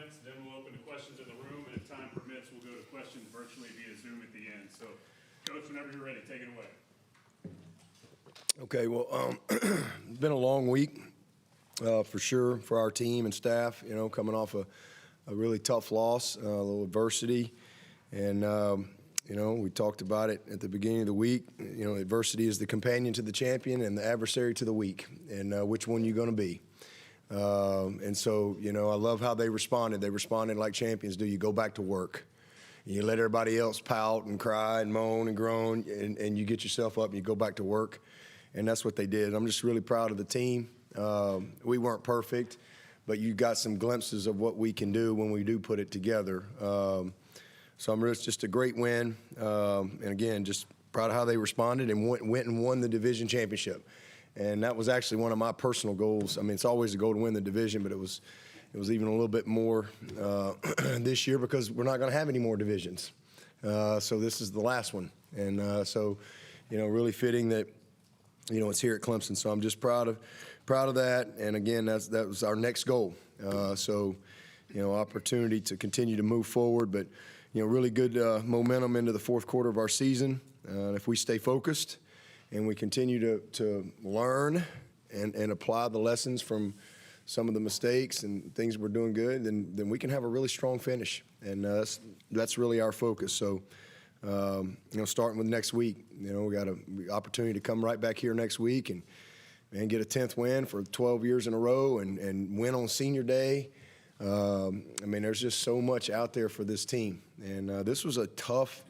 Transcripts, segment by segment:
comments, then we'll open to questions in the room, and if time permits, we'll go to questions virtually via Zoom at the end. So, Coach, whenever you're ready, take it away. Okay, well, it's been a long week for sure for our team and staff, coming off a really tough loss, a little adversity. And, we talked about it at the beginning of the week. Adversity is the companion to the champion and the adversary to the weak, and which one you're going to be. And so, I love how they responded. They responded like champions do. You go back to work. You let everybody else pout and cry and moan and groan, and you get yourself up and you go back to work. And that's what they did. I'm just really proud of the team. We weren't perfect, but you got some glimpses of what we can do when we do put it together. So it's just a great win. And again, just proud of how they responded and went and won the division championship. And that was actually one of my personal goals. I mean, it's always a goal to win the division, but it was even a little bit more this year because we're not going to have any more divisions. So this is the last one. And really fitting that, it's here at Clemson. So I'm just proud of that. And again, that was our next goal. Opportunity to continue to move forward, but really good momentum into the fourth quarter of our season. If we stay focused and we continue to learn and apply the lessons from some of the mistakes and things we're doing good, then we can have a really strong finish. And that's really our focus. So, starting with next week, we got an opportunity to come right back here next week and get a 10th win for 12 years in a row and win on senior day. There's just so much out there for this team. And this was a tough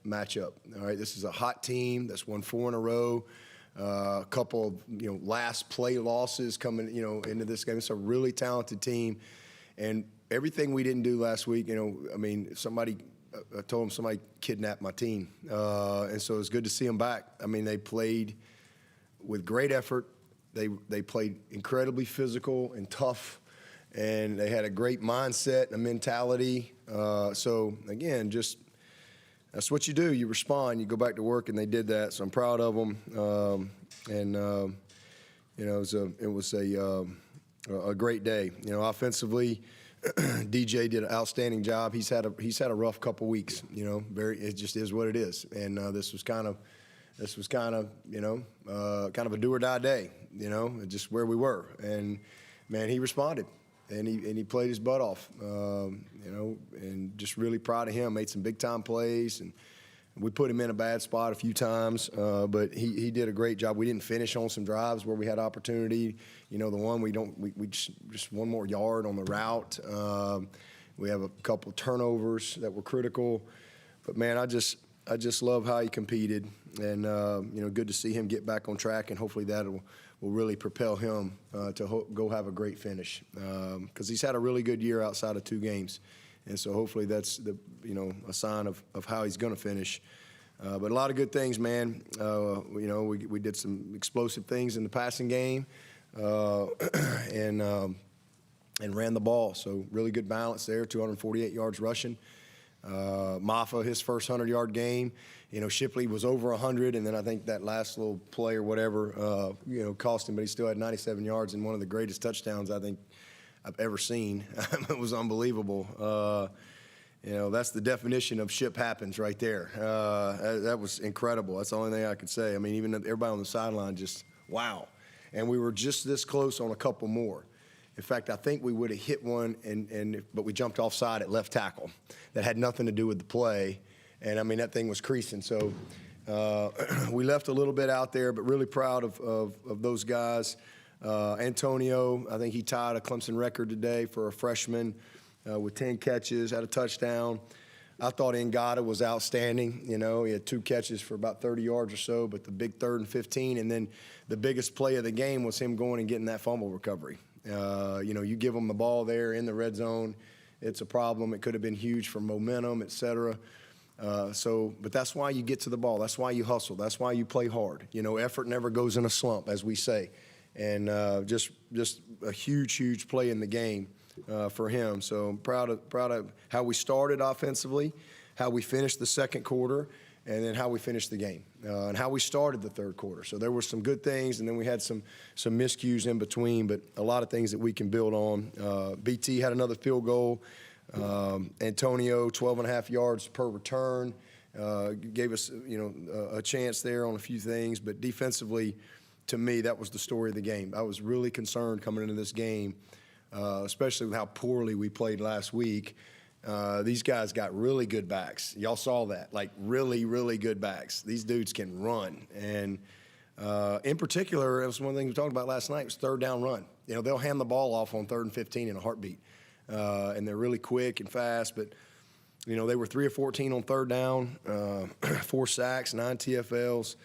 matchup. All right, this is a hot team that's won 4 in a row. A couple of last play losses coming into this game. It's a really talented team, and everything we didn't do last week. I told them somebody kidnapped my team, and so it's good to see them back. They played with great effort. They played incredibly physical and tough. And they had a great mindset and a mentality. So, again, just that's what you do. You respond. You go back to work, and they did that. So I'm proud of them. It was a great day. Offensively, DJ did an outstanding job. He's had a rough couple weeks. It just is what it is. And this was kind of a do or die day. Just where we were. And man, he responded. And he played his butt off, and just really proud of him. Made some big-time plays, and we put him in a bad spot a few times, but he did a great job. We didn't finish on some drives where we had opportunity. The one we just one more yard on the route. We have a couple turnovers that were critical, but man, I just love how he competed, and good to see him get back on track, and hopefully that will really propel him to go have a great finish, because he's had a really good year outside of 2 games, and so hopefully that's a sign of how he's going to finish. But a lot of good things, man. We did some explosive things in the passing game, and ran the ball. So really good balance there. 248 yards rushing. Maffa, his first 100-yard game. Shipley was over 100, and then I think that last little play or whatever, cost him, but he still had 97 yards and one of the greatest touchdowns I think I've ever seen. It was unbelievable. That's the definition of ship happens right there. That was incredible. That's the only thing I could say. Even everybody on the sideline just, wow. And we were just this close on a couple more. In fact, I think we would have hit one, but we jumped offside at left tackle. That had nothing to do with the play. And, that thing was creasing. So we left a little bit out there, but really proud of those guys. Antonio, I think he tied a Clemson record today for a freshman with 10 catches, had a touchdown. I thought Ngata was outstanding. He had 2 catches for about 30 yards or so, but the big 3rd and 15. And then the biggest play of the game was him going and getting that fumble recovery. You give them the ball there in the red zone, it's a problem. It could have been huge for momentum, et cetera. But that's why you get to the ball. That's why you hustle. That's why you play hard. Effort never goes in a slump, as we say. And just a huge play in the game for him. So I'm proud of how we started offensively, how we finished the second quarter, and then how we finished the game and how we started the third quarter. So there were some good things, and then we had some miscues in between, but a lot of things that we can build on. BT had another field goal. Antonio, 12.5 yards per return, gave us, a chance there on a few things. But defensively, to me, that was the story of the game. I was really concerned coming into this game, especially with how poorly we played last week. These guys got really good backs. Y'all saw that, like really, really good backs. These dudes can run. And in particular, it was one of the things we talked about last night was third down run. They'll hand the ball off on 3rd and 15 in a heartbeat. And they're really quick and fast. But, they were 3 of 14 on third down, 4 sacks, 9 TFLs.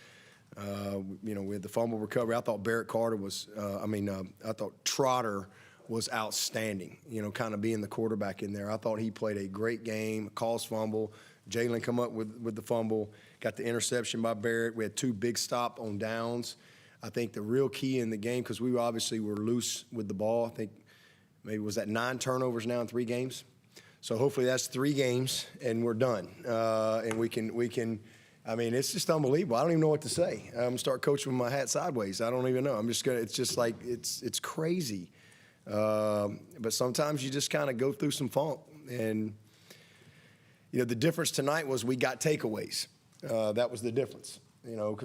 We had the fumble recovery. I thought Barrett Carter was, I thought Trotter was outstanding, kind of being the quarterback in there. I thought he played a great game, calls fumble. Jalen come up with the fumble, got the interception by Barrett. We had 2 big stop on downs. I think the real key in the game, because we obviously were loose with the ball, I think maybe was that 9 turnovers now in 3 games. So hopefully that's 3 games and we're done. And we can. It's just unbelievable. I don't even know what to say. I'm gonna start coaching with my hat sideways. I don't even know. It's just like it's crazy. But sometimes you just kind of go through some funk. And, the difference tonight was we got takeaways. That was the difference,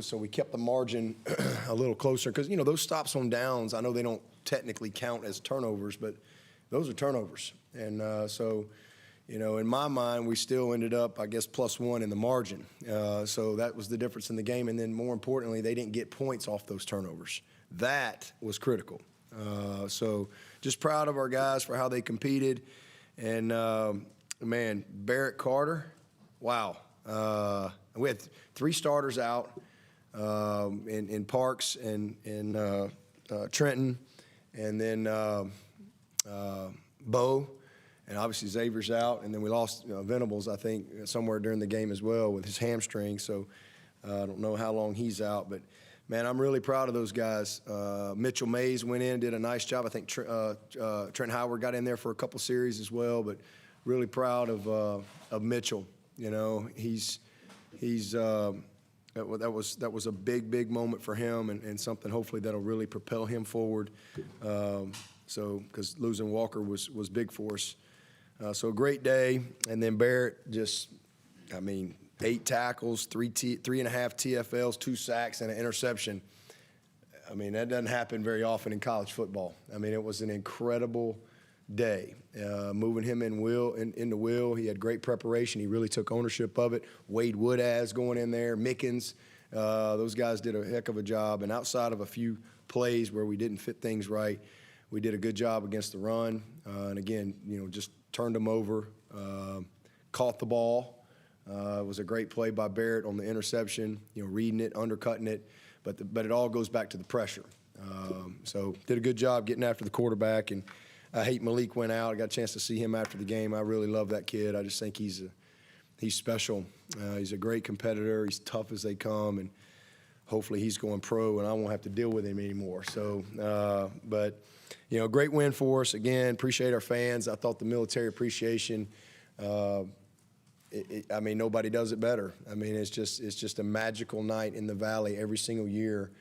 so we kept the margin a little closer. Because, those stops on downs, I know they don't technically count as turnovers, but those are turnovers. And in my mind, we still ended up, I guess, +1 in the margin. So that was the difference in the game. And then more importantly, they didn't get points off those turnovers. That was critical. So just proud of our guys for how they competed. And, Barrett Carter, wow. We had 3 starters out in Parks and Trenton, and then Bo, and obviously Xavier's out. And then we lost Venables, I think, somewhere during the game as well with his hamstring. So I don't know how long he's out. But, man, I'm really proud of those guys. Mitchell Mays went in, did a nice job. I think Trent Howard got in there for a couple series as well. But really proud of Mitchell. That was a big moment for him, and something hopefully that'll really propel him forward. Because losing Walker was big for us. So a great day. And then Barrett just, 8 tackles, 3.5 TFLs, 2 sacks, and an interception. That doesn't happen very often in college football. It was an incredible day. Moving him into Will, he had great preparation. He really took ownership of it. Wade Woodaz going in there, Mickens. Those guys did a heck of a job. And outside of a few plays where we didn't fit things right, we did a good job against the run. And again, just turned them over, caught the ball. It was a great play by Barrett on the interception, reading it, undercutting it. But it all goes back to the pressure. So did a good job getting after the quarterback. And I hate Malik went out. I got a chance to see him after the game. I really love that kid. I just think he's special. He's a great competitor. He's tough as they come. And hopefully he's going pro and I won't have to deal with him anymore. So, great win for us. Again, appreciate our fans. I thought the military appreciation, nobody does it better. It's just a magical night in the Valley every single year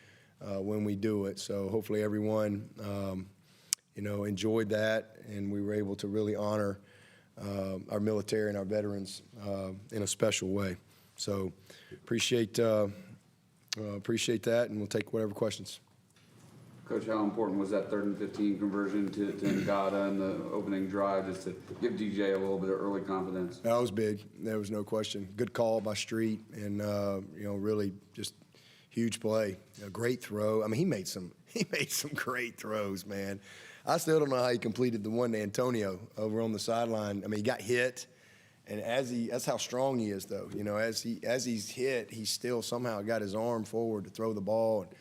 when we do it. So hopefully everyone, enjoyed that, and we were able to really honor our military and our veterans in a special way. So appreciate that, and we'll take whatever questions. Coach, how important was that 3rd and 15 conversion to Ngata in the opening drive, just to give DJ a little bit of early confidence? That was big. There was no question. Good call by Street, and really just huge play. A great throw. He made some great throws, man. I still don't know how he completed the one to Antonio over on the sideline. he got hit, and that's how strong he is, though. As he's hit, he still somehow got his arm forward to throw the ball. And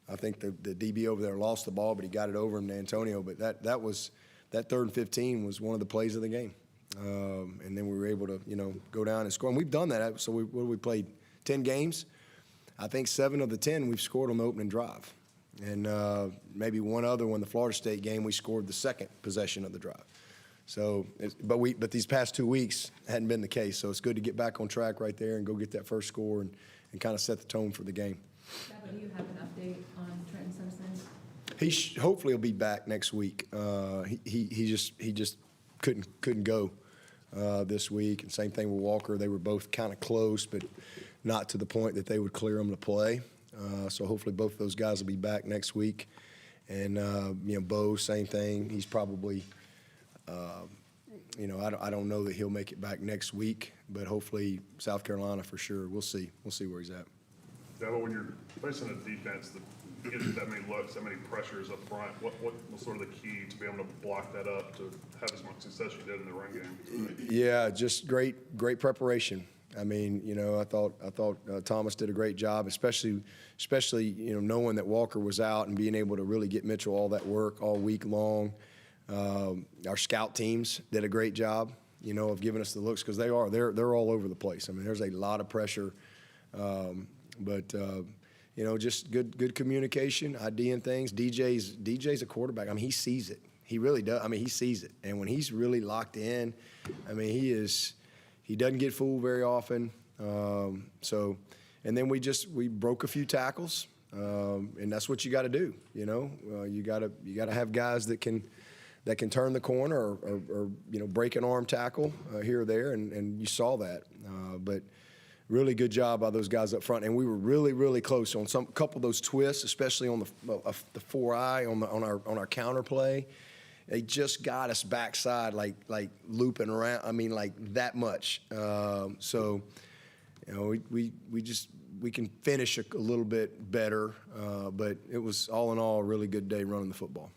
I think the DB over there lost the ball, but he got it over him to Antonio. But that 3rd and 15 was one of the plays of the game. And then we were able to, go down and score. And we've done that. So we played 10 games. I think 7 of the 10 we've scored on the opening drive. And maybe one other one, the Florida State game, we scored the second possession of the drive. So, but these past 2 weeks hadn't been the case. So it's good to get back on track right there and go get that first score and kind of set the tone for the game. Dabo, do you have an update on Trenton Simpson? Hopefully he'll be back next week. He just couldn't go this week. And same thing with Walker. They were both kind of close, but not to the point that they would clear him to play. So hopefully both of those guys will be back next week. And Bo, same thing. He's probably, I don't know that he'll make it back next week, but hopefully South Carolina for sure. We'll see. We'll see where he's at. Dabo, when you're facing a defense that gives you that many looks, that many pressures up front, what was sort of the key to be able to block that up to have as much success you did in the run game? Yeah, just great preparation. I mean, I thought Thomas did a great job, especially knowing that Walker was out and being able to really get Mitchell all that work all week long. Our scout teams did a great job, of giving us the looks because they're all over the place. I mean, there's a lot of pressure. But just good communication, IDing things. DJ's a quarterback. I mean, he sees it. He really does. I mean, he sees it. And when he's really locked in, I mean, he doesn't get fooled very often. And then we broke a few tackles, and that's what you got to do. You got to have guys that can turn the corner or break an arm tackle here or there, and you saw that. But really good job by those guys up front, and we were really, really close on a couple of those twists, especially on the 4-eye on our counter play. They just got us backside like looping around. I mean, like that much. So we can finish a little bit better, but it was all in all a really good day running the football.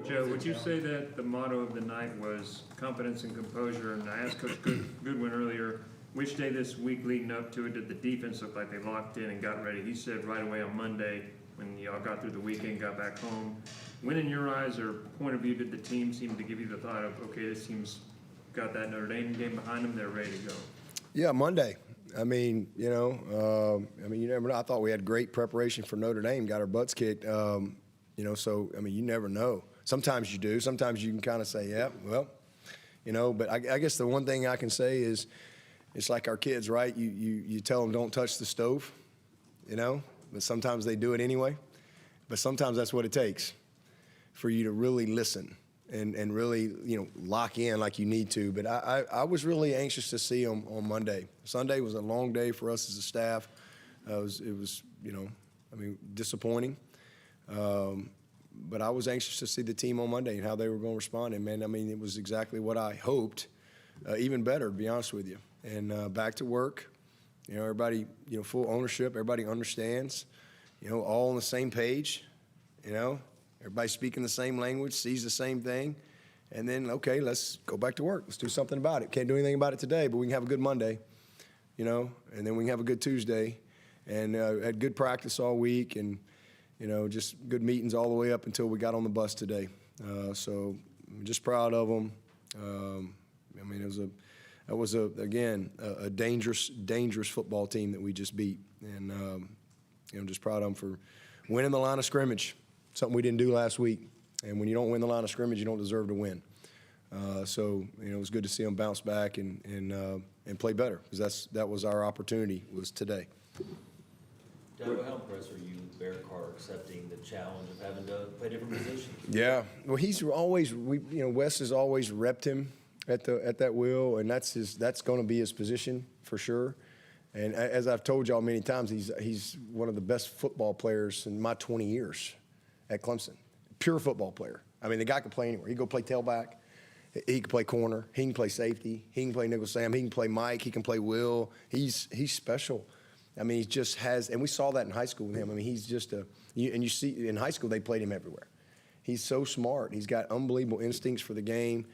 Joe, would you say that the motto of the night was confidence and composure? And I asked Coach Goodwin earlier, which day this week leading up to it did the defense look like they locked in and got ready? He said right away on Monday when y'all got through the weekend, got back home. When in your eyes or point of view did the team seem to give you the thought of, okay, this team's got that Notre Dame game behind them, they're ready to go? Yeah, Monday. I mean, you never know. I thought we had great preparation for Notre Dame, got our butts kicked. So, I mean, you never know. Sometimes you do. Sometimes you can kind of say, yeah, well, but I guess the one thing I can say is it's like our kids, right? You tell them don't touch the stove, but sometimes they do it anyway. But sometimes that's what it takes for you to really listen and really, lock in like you need to. But I was really anxious to see them on Monday. Sunday was a long day for us as a staff. It was disappointing. But I was anxious to see the team on Monday and how they were going to respond. And, man, I mean, it was exactly what I hoped, even better, to be honest with you. And back to work, everybody, full ownership, everybody understands, all on the same page, everybody speaking the same language, sees the same thing. And then, okay, let's go back to work. Let's do something about it. Can't do anything about it today, but we can have a good Monday, and then we can have a good Tuesday. And had good practice all week and, just good meetings all the way up until we got on the bus today. So I'm just proud of them. That was a dangerous football team that we just beat. And, I'm just proud of them for winning the line of scrimmage, something we didn't do last week. And when you don't win the line of scrimmage, you don't deserve to win. So, it was good to see them bounce back and play better because that was our opportunity was today. Dabo, how impressed are you with Bear Carr accepting the challenge of having to play different positions? Yeah, well, he's always Wes has always repped him at that wheel, and that's going to be his position for sure. And as I've told y'all many times, he's one of the best football players in my 20 years at Clemson. Pure football player. I mean, the guy can play anywhere. He can go play tailback. He can play corner. He can play safety. He can play nickel Sam. He can play Mike. He can play Will. He's special. I mean, he just has, and we saw that in high school with him. I mean, he's just and you see in high school they played him everywhere. He's so smart. He's got unbelievable instincts for the game.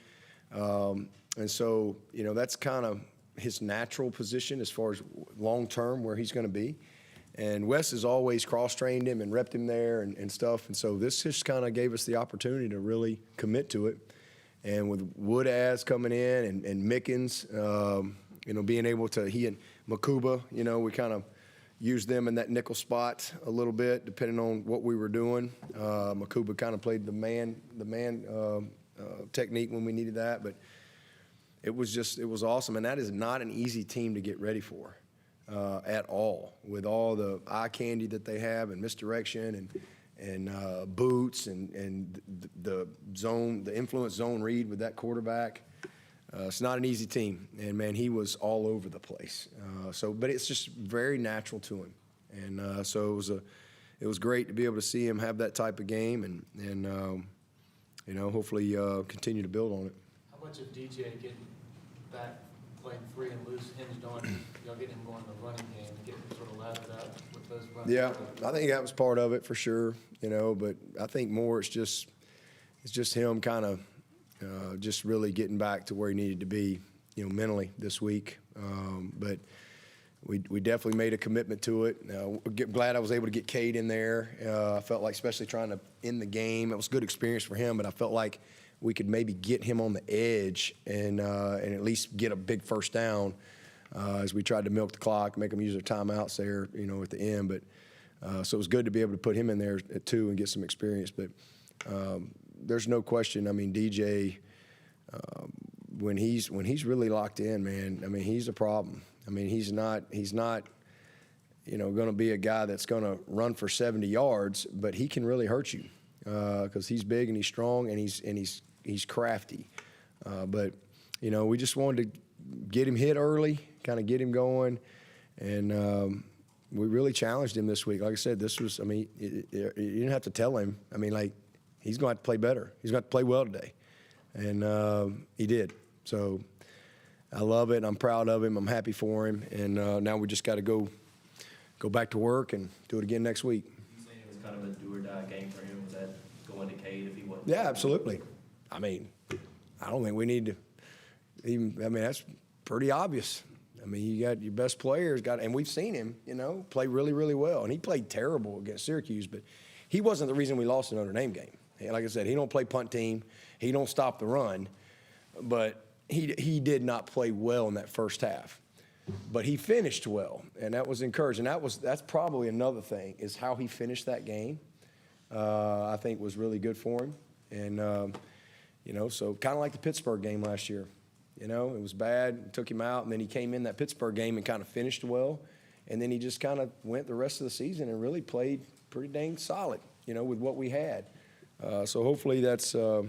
And so, that's kind of his natural position as far as long-term where he's going to be. And Wes has always cross-trained him and repped him there and stuff. And so this just kind of gave us the opportunity to really commit to it. And with Woodaz coming in and Mickens, being able to, he and Makuba, we kind of used them in that nickel spot a little bit, depending on what we were doing. Makuba kind of played the man technique when we needed that. But it was awesome. And that is not an easy team to get ready for at all, with all the eye candy that they have and misdirection and boots and the influence zone read with that quarterback. It's not an easy team, and man, he was all over the place. But it's just very natural to him, and so it was great to be able to see him have that type of game, and hopefully continue to build on it. How much of DJ getting back, playing free and loose, hinged on y'all getting him going in the running game and getting him sort of lathered up with those runs? Yeah, I think that was part of it for sure, but I think more it's just him kind of just really getting back to where he needed to be, mentally this week. But we definitely made a commitment to it. Glad I was able to get Cade in there. I felt like, especially trying to end the game, it was a good experience for him, but I felt like we could maybe get him on the edge and at least get a big first down as we tried to milk the clock, make them use their timeouts there, at the end. But so it was good to be able to put him in there too and get some experience. But there's no question. I mean, DJ, when he's really locked in, man, I mean, he's a problem. I mean, he's not going to be a guy that's going to run for 70 yards, but he can really hurt you because he's big and he's strong and he's crafty. But we just wanted to get him hit early, kind of get him going, and we really challenged him this week. Like I said, this was, I mean, you didn't have to tell him. I mean, like, he's going to have to play better. He's going to have to play well today, and he did. So I love it. I'm proud of him. I'm happy for him, and now we just got to go back to work and do it again next week. You saying it was kind of a do or die game for him? Was that going to Cade if he wasn't? Yeah, absolutely. I mean, I don't think we need to even. I mean, that's pretty obvious. I mean, you got your best players and we've seen him, play really, really well, and he played terrible against Syracuse, but he wasn't the reason we lost the Notre Dame game. Like I said, he don't play punt team, he don't stop the run, but he did not play well in that first half. But he finished well, and that was encouraging. That's probably another thing is how he finished that game. I think was really good for him, and so kind of like the Pittsburgh game last year. It was bad, took him out, and then he came in that Pittsburgh game and kind of finished well, and then he just kind of went the rest of the season and really played pretty dang solid, with what we had. So hopefully that's a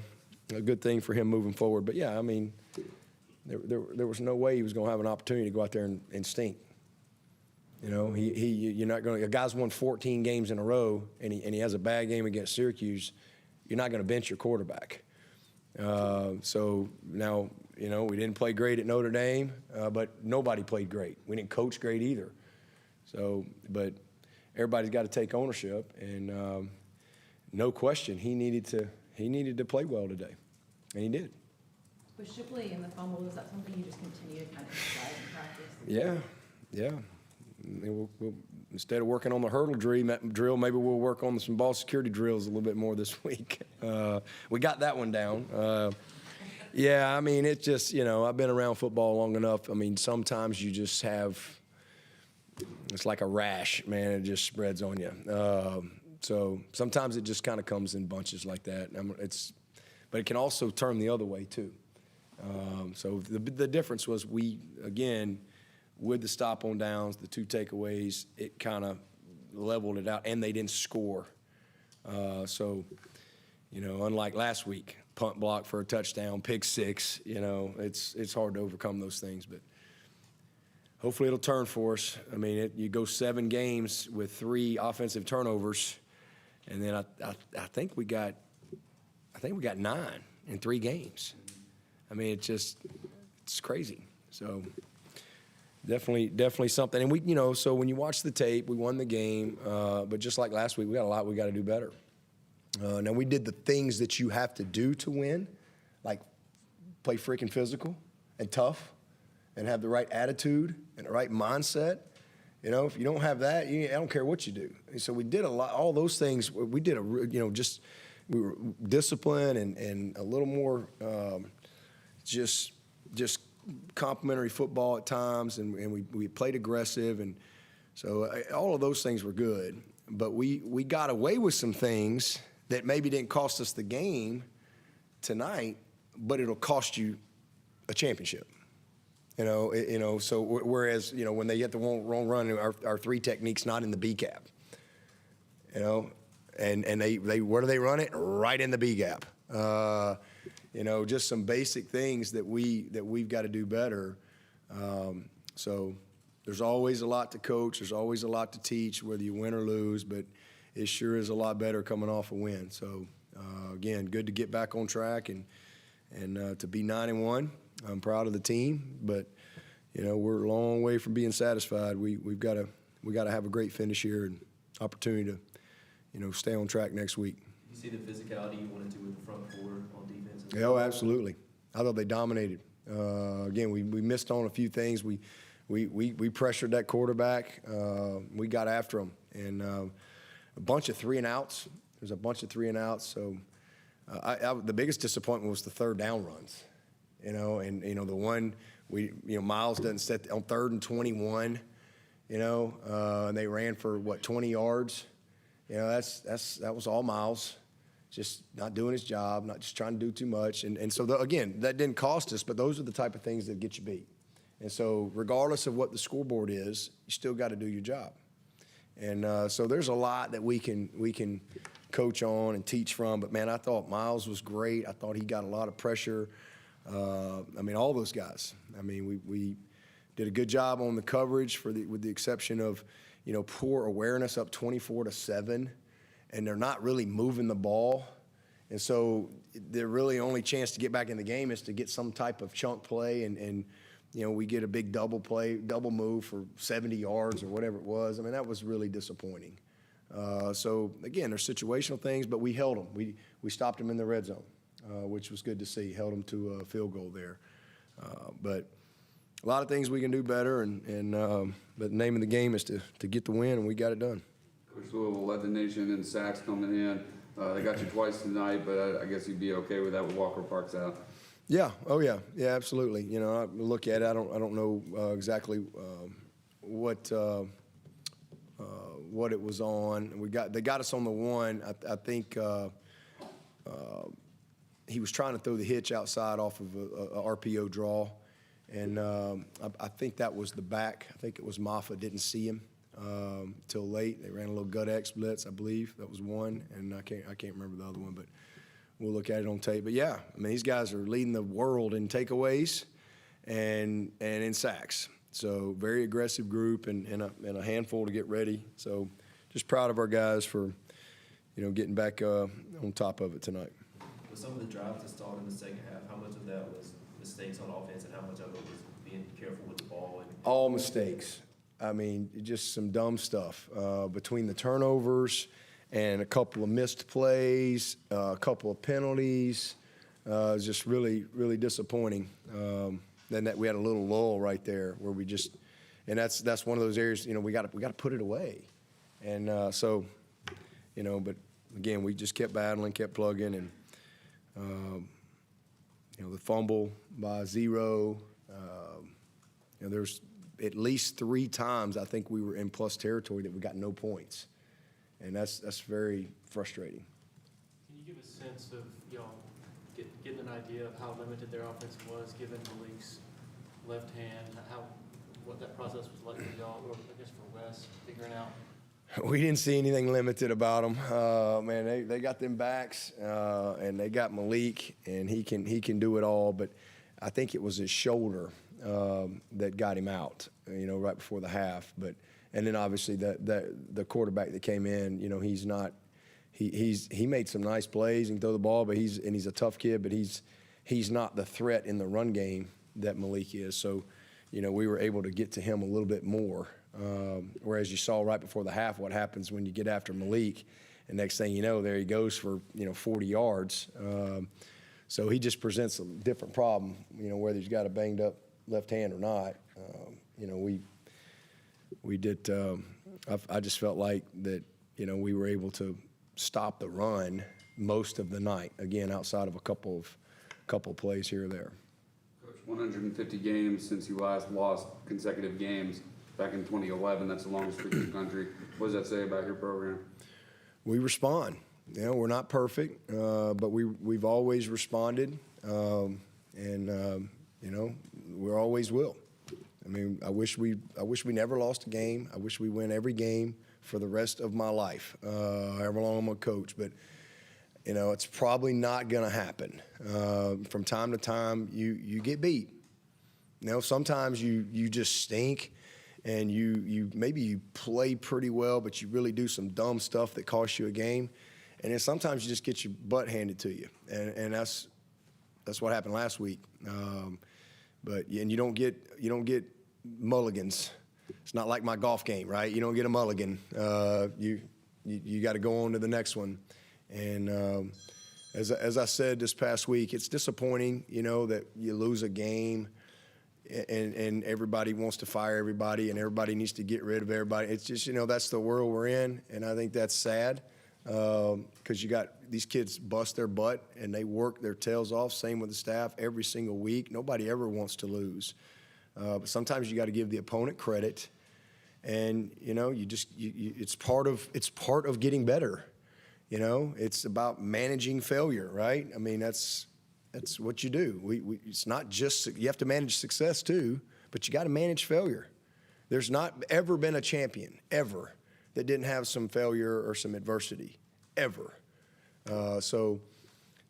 good thing for him moving forward. But yeah, I mean, there was no way he was going to have an opportunity to go out there and stink. You're not going to. A guy's won 14 games in a row, and he has a bad game against Syracuse. You're not going to bench your quarterback. So now, we didn't play great at Notre Dame, but nobody played great. We didn't coach great either. So, but everybody's got to take ownership, and no question, he needed to play well today, and he did. Was Shipley in the fumble, is that something you just continue to kind of slide in practice? Yeah. We'll, instead of working on the hurdle drill, maybe we'll work on some ball security drills a little bit more this week. We got that one down. Yeah, I mean, it's just, I've been around football long enough. I mean, sometimes you just have, it's like a rash, man. It just spreads on you. So sometimes it just kind of comes in bunches like that. But it can also turn the other way too. So the difference was again, with the stop on downs, the 2 takeaways, it kind of leveled it out, and they didn't score. So, unlike last week, punt block for a touchdown, pick 6, it's hard to overcome those things. But hopefully it'll turn for us. I mean, you go 7 games with 3 offensive turnovers, and then I think we got 9 in 3 games. I mean, it's crazy. So definitely something. And we, so when you watch the tape, we won the game, but just like last week, we got a lot we got to do better. Now we did the things that you have to do to win, like play freaking physical and tough, and have the right attitude and the right mindset. If you don't have that, I don't care what you do. And so we did a lot, all those things. We did we were disciplined and a little more just complimentary football at times, and we played aggressive, and so all of those things were good. But we got away with some things that maybe didn't cost us the game tonight, but it'll cost you a championship. So whereas, when they get the wrong run, our three technique's not in the B gap. And they where do they run it? Right in the B gap. Just some basic things that we've got to do better. So there's always a lot to coach. There's always a lot to teach, whether you win or lose. But it sure is a lot better coming off a win. So again, good to get back on track and to be 9-1. I'm proud of the team, but we're a long way from being satisfied. We got to have a great finish here and opportunity to stay on track next week. You see the physicality you wanted to with the front four on defense? Oh, absolutely. I thought they dominated. Again, we missed on a few things. We pressured that quarterback. We got after him, and a bunch of 3-and-outs. There's a bunch of 3-and-outs. So the biggest disappointment was the third down runs. And the one Miles doesn't set on 3rd and 21. And they ran for 20 yards. That was all Miles, just not doing his job, not just trying to do too much. And so, again, that didn't cost us, but those are the type of things that get you beat. And so regardless of what the scoreboard is, you still got to do your job. And so there's a lot that we can coach on and teach from. But, man, I thought Miles was great. I thought he got a lot of pressure. All those guys. We did a good job on the coverage with the exception of poor awareness up 24-7, and they're not really moving the ball. And so their really only chance to get back in the game is to get some type of chunk play, and we get a big double move for 70 yards or whatever it was. That was really disappointing. So, again, there's situational things, but we held them. We stopped them in the red zone, which was good to see. Held them to a field goal there. But a lot of things we can do better, but the name of the game is to get the win, and we got it done. Coach Louisville led the nation in sacks coming in. They got you twice tonight, but I guess you'd be okay with that with Walker Parks out. Yeah. Oh yeah. Yeah. Absolutely. I look at it. I don't know exactly what it was on. They got us on the one. I think he was trying to throw the hitch outside off of a RPO draw. And I think that was the back. I think it was Maffa didn't see him till late. They ran a little gut X blitz, I believe. That was one, and I can't remember the other one, but we'll look at it on tape. But yeah, these guys are leading the world in takeaways and in sacks. So very aggressive group and a handful to get ready. So just proud of our guys for getting back on top of it tonight. With some of the drives that stalled in the second half, how much of that was mistakes on offense and how much of it was being careful with the ball? All mistakes. Just some dumb stuff. Between the turnovers and a couple of missed plays, a couple of penalties, just really, really disappointing. Then that we had a little lull right there where we just, and that's one of those areas, we got to put it away. And but again, we just kept battling, kept plugging, and the fumble by Zero. There's at least 3 times I think we were in plus territory that we got no points, and that's very frustrating. Can you give a sense of getting an idea of how limited their offense was, given Malik's left hand, what that process was like for y'all, or I guess for Wes, figuring out? We didn't see anything limited about them. They got them backs, and they got Malik, and he can do it all. But I think it was his shoulder that got him out, right before the half. And then obviously the quarterback that came in, he's not. He made some nice plays and throw the ball, but he's a tough kid, but he's not the threat in the run game that Malik is. So, we were able to get to him a little bit more. Whereas you saw right before the half what happens when you get after Malik, and next thing you know, there he goes for 40 yards. So he just presents a different problem, whether he's got a banged up left hand or not. We did. I just felt like that. We were able to stop the run most of the night. Again, outside of a couple of plays here or there. Coach, 150 games since you last lost consecutive games. Back in 2011, that's the longest streak in the country. What does that say about your program? We respond. We're not perfect, but we've always responded. You know, we always will. I mean, I wish we never lost a game. I wish we win every game for the rest of my life, however long I'm a coach. But you know, it's probably not going to happen. From time to time, you get beat. You know, sometimes you just stink, and maybe you play pretty well, but you really do some dumb stuff that costs you a game. And then sometimes you just get your butt handed to you, and that's what happened last week. But you don't get mulligans. It's not like my golf game, right? You don't get a mulligan. You got to go on to the next one. And as I said this past week, it's disappointing, you know, that you lose a game and everybody wants to fire everybody and everybody needs to get rid of everybody. It's just, you know, that's the world we're in, and I think that's sad because you got these kids bust their butt and they work their tails off. Same with the staff every single week. Nobody ever wants to lose. But sometimes you got to give the opponent credit, and you know, it's part of getting better. You know, it's about managing failure, right? I mean, that's what you do. It's not just, you have to manage success too, but you got to manage failure. There's not ever been a champion ever that didn't have some failure or some adversity, ever. So,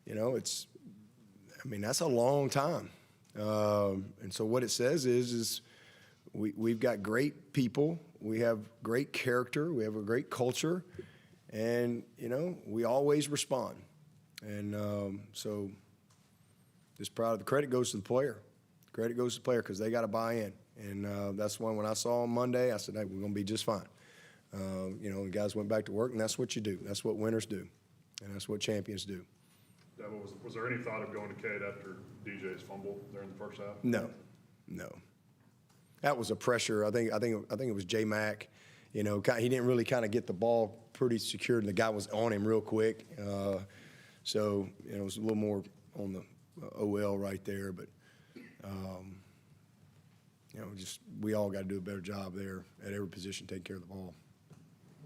you know, that's a long time. And so what it says is we've got great people, we have great character, we have a great culture, and, you know, we always respond. And so just proud of the credit goes to the player. Credit goes to the player because they got to buy in. And that's when I saw on Monday, I said, hey, we're going to be just fine. You know, the guys went back to work, and that's what you do. That's what winners do, and that's what champions do. Dabo, was there any thought of going to Cade after DJ's fumble during the first half? No. That was a pressure. I think it was J Mac. You know, he didn't really kind of get the ball pretty secured, and the guy was on him real quick. So, you know, it was a little more on the OL right there. But, you know, we all got to do a better job there at every position, taking care of the ball.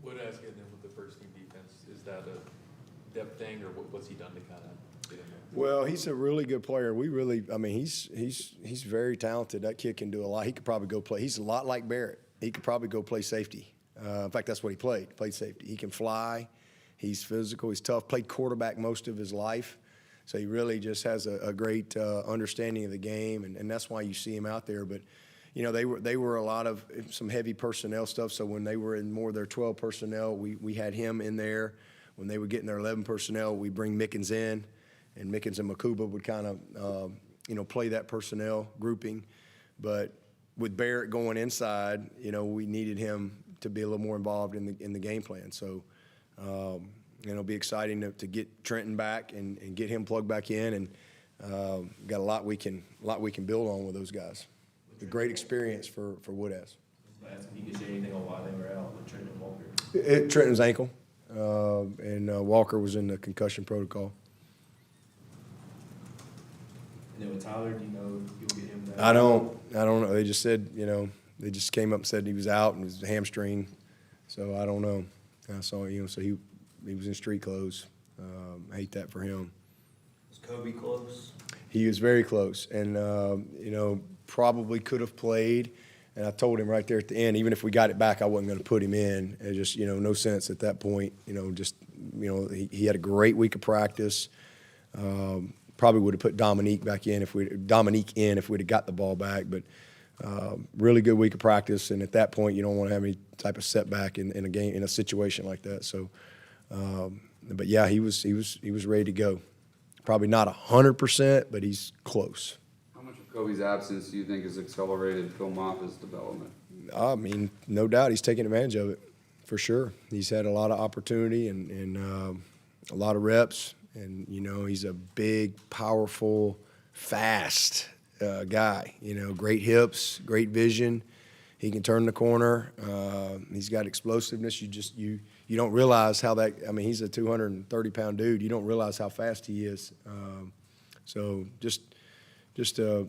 What has getting in with the first team defense? Is that a depth thing, or what's he done to kind of get in there? Well, he's a really good player. He's very talented. That kid can do a lot. He could probably go play. He's a lot like Barrett. He could probably go play safety. In fact, that's what he played safety. He can fly. He's physical. He's tough. Played quarterback most of his life. So he really just has a great understanding of the game, and that's why you see him out there. But, you know, they were a lot of some heavy personnel stuff. So when they were in more of their 12 personnel, we had him in there. When they were getting their 11 personnel, we bring Mickens in, and Mickens and Makuba would kind of, you know, play that personnel grouping. But with Barrett going inside, you know, we needed him to be a little more involved in the game plan. So, you know, it'll be exciting to get Trenton back and get him plugged back in, and got a lot we can build on with those guys. A great experience for Woodhouse. You can say anything on why they were out with Trenton and Walker? Trenton's ankle, and Walker was in the concussion protocol. And then with Tyler, do you know you'll get him back? I don't know. They just said, you know, they just came up and said he was out and it was a hamstring. So I don't know. I saw, you know, so he was in street clothes. I hate that for him. Was Kobe close? He was very close, and you know, probably could have played. And I told him right there at the end, even if we got it back, I wasn't going to put him in. It just, you know, no sense at that point. You know, just, you know, he had a great week of practice. Probably would have put Dominique in if we'd have got the ball back. But really good week of practice, and at that point, you don't want to have any type of setback in a game, in a situation like that. So, but yeah, he was ready to go. Probably not 100%, but he's close. How much of Kobe's absence do you think has accelerated Phil Moffitt's development? I mean, no doubt he's taking advantage of it, for sure. He's had a lot of opportunity and a lot of reps, and, you know, he's a big, powerful, fast guy. You know, great hips, great vision. He can turn the corner. He's got explosiveness. You don't realize how that. I mean, he's a 230-pound dude. You don't realize how fast he is. So just a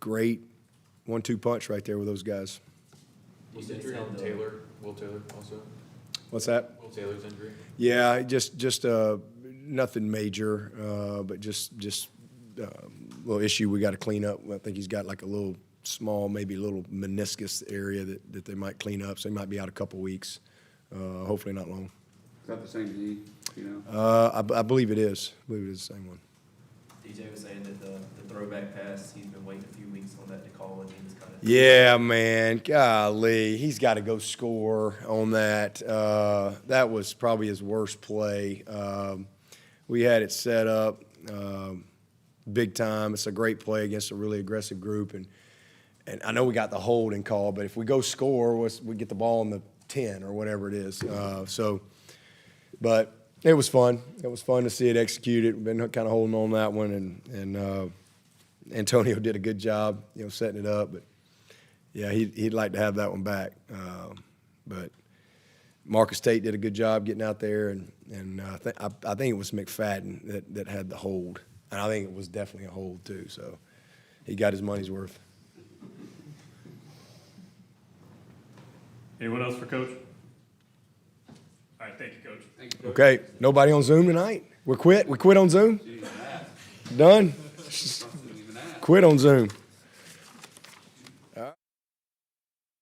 great 1-2 punch right there with those guys. Was injury on Will Taylor also? What's that? Will Taylor's injury? Yeah, just nothing major, but just little issue we got to clean up. I think he's got like a little small, maybe a little meniscus area that they might clean up, so he might be out a couple weeks. Hopefully not long. Is that the same knee, you know? I believe it is. I believe it is the same one. DJ was saying that the throwback pass, he's been waiting a few weeks on that to call, and he was kind of. Yeah, man. Golly, he's got to go score on that. That was probably his worst play. We had it set up big time. It's a great play against a really aggressive group, and I know we got the holding call, but if we go score, we get the ball on the 10 or whatever it is. But it was fun. It was fun to see it executed. We've been kind of holding on that one, and Antonio did a good job, setting it up. But yeah, he'd like to have that one back. But Marcus Tate did a good job getting out there, and I think it was McFadden that had the hold, and I think it was definitely a hold too. So he got his money's worth. Anyone else for Coach? All right, thank you, Coach. Thank you, Coach. Okay, nobody on Zoom tonight? We quit on Zoom? Jeez, Matt, Done? something even asked. Quit on Zoom.